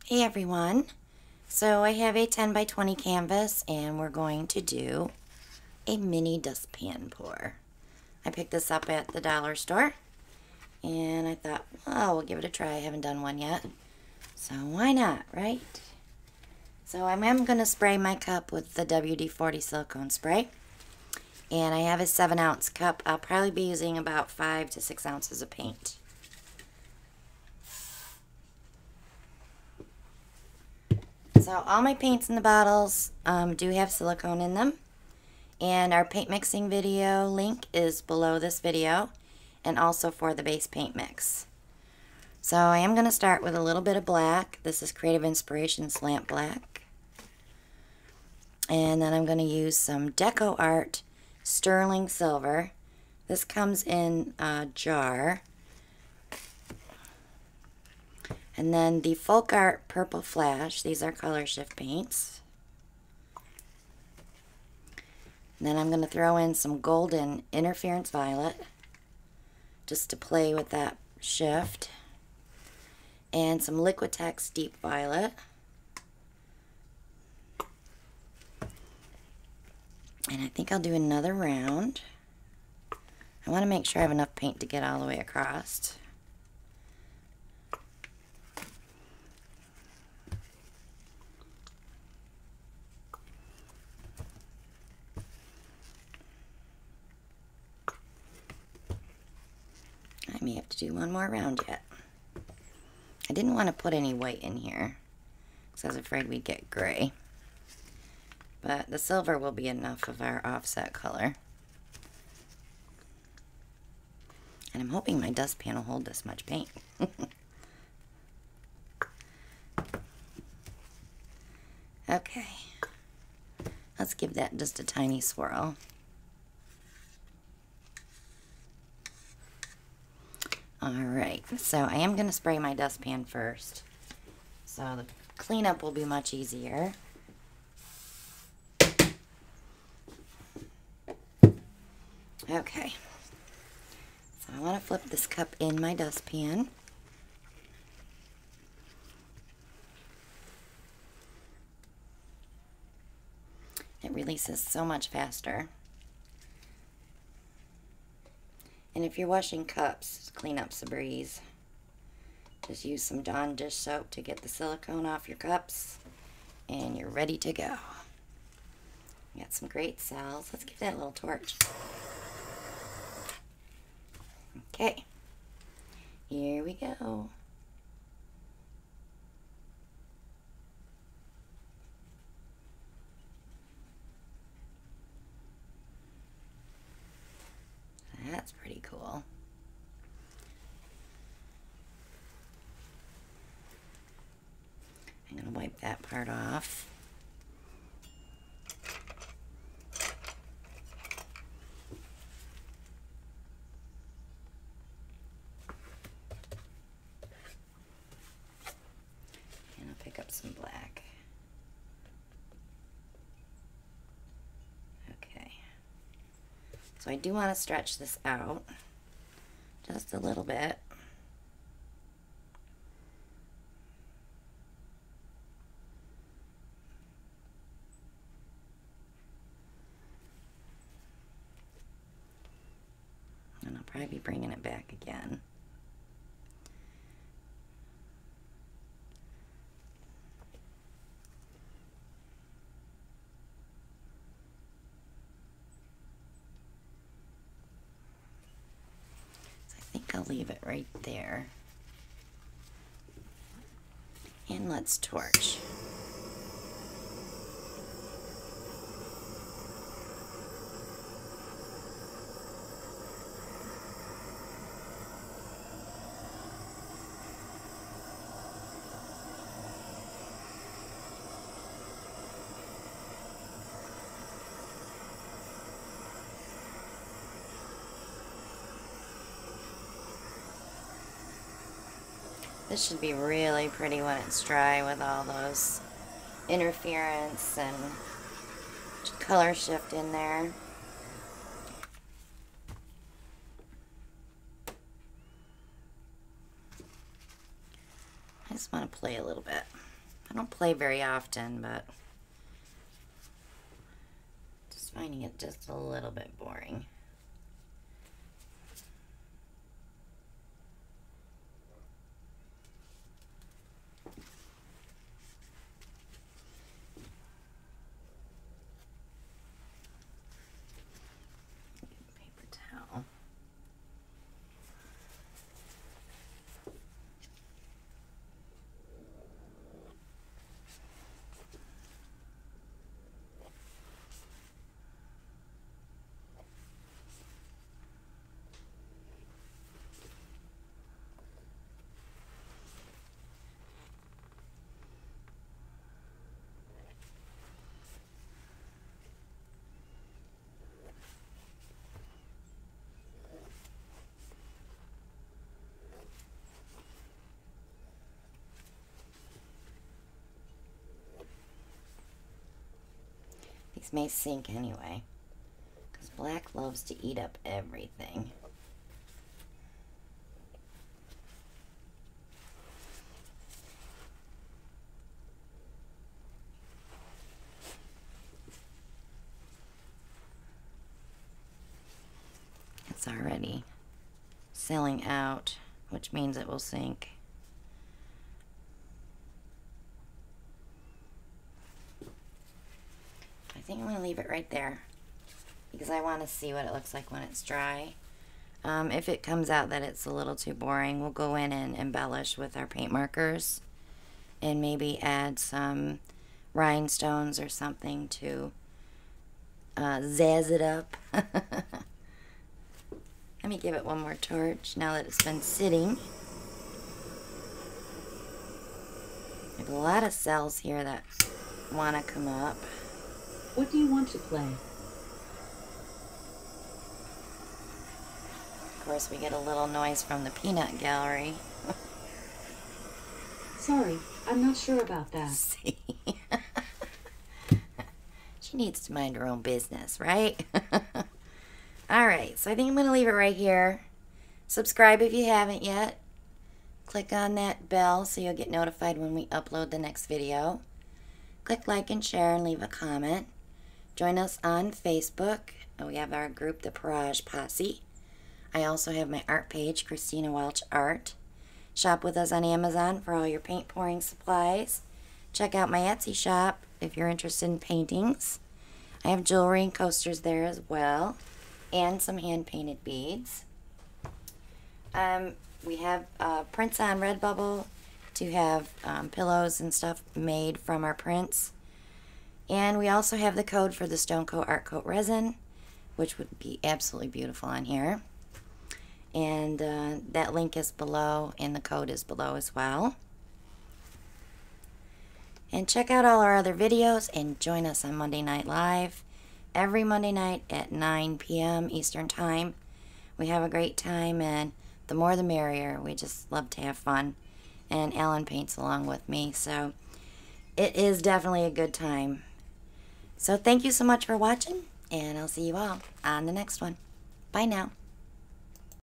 Hey everyone, so I have a 10 by 20 canvas and we're going to do a mini dustpan pour. I picked this up at the dollar store and I thought, well, we'll give it a try. I haven't done one yet, so why not, right? So I'm going to spray my cup with the WD-40 silicone spray, and I have a 7-ounce cup. I'll probably be using about 5 to 6 ounces of paint. So all my paints in the bottles do have silicone in them, and our paint mixing video link is below this video and also for the base paint mix. So I am going to start with a little bit of black. This is Creative Inspirations Lamp Black. And then I'm going to use some Decoart Sterling Silver. This comes in a jar. And then the Folk Art Purple Flash. These are Colorshift paints. And then I'm going to throw in some Golden Interference Violet just to play with that shift. And some Liquitex Deep Violet. And I think I'll do another round. I want to make sure I have enough paint to get all the way across. I may have to do one more round yet. I didn't want to put any white in here because I was afraid we'd get gray. But the silver will be enough of our offset color. And I'm hoping my dustpan will hold this much paint. Okay. Let's give that just a tiny swirl. Alright, so I am going to spray my dustpan first, so the cleanup will be much easier. Okay, so I want to flip this cup in my dustpan. It releases so much faster. And if you're washing cups, cleanup's a breeze. Just use some Dawn dish soap to get the silicone off your cups, and you're ready to go. Got some great cells. Let's give that a little torch. Okay, here we go. That's pretty cool. I'm going to wipe that part off. And I'll pick up some black. Okay. So I do want to stretch this out just a little bit. And I'll probably be bringing it back again. I'll leave it right there. And let's torch. This should be really pretty when it's dry with all those interference and color shift in there. I just want to play a little bit. I don't play very often, but just finding it just a little bit boring. Paper towel. These may sink anyway, because black loves to eat up everything. It's already selling out, which means it will sink. I think I'm going to leave it right there because I want to see what it looks like when it's dry. If it comes out that it's a little too boring, we'll go in and embellish with our paint markers and maybe add some rhinestones or something to zazz it up. Let me give it one more torch now that it's been sitting. I have a lot of cells here that want to come up. What do you want to play? Of course, we get a little noise from the peanut gallery. Sorry, I'm not sure about that. See? She needs to mind her own business, right? Alright, so I think I'm going to leave it right here. Subscribe if you haven't yet. Click on that bell so you'll get notified when we upload the next video. Click like and share and leave a comment. Join us on Facebook. We have our group, the Parage Posse. I also have my art page, Christina Welch Art. Shop with us on Amazon for all your paint pouring supplies. Check out my Etsy shop if you're interested in paintings. I have jewelry and coasters there as well, and some hand-painted beads. We have prints on Redbubble to have pillows and stuff made from our prints. And we also have the code for the Stone Coat Art Coat resin, which would be absolutely beautiful on here. And that link is below, and the code is below as well. And check out all our other videos and join us on Monday Night Live every Monday night at 9 p.m. Eastern Time. We have a great time, and the more the merrier. We just love to have fun. And Alan paints along with me, so it is definitely a good time. So thank you so much for watching, and I'll see you all on the next one. Bye now.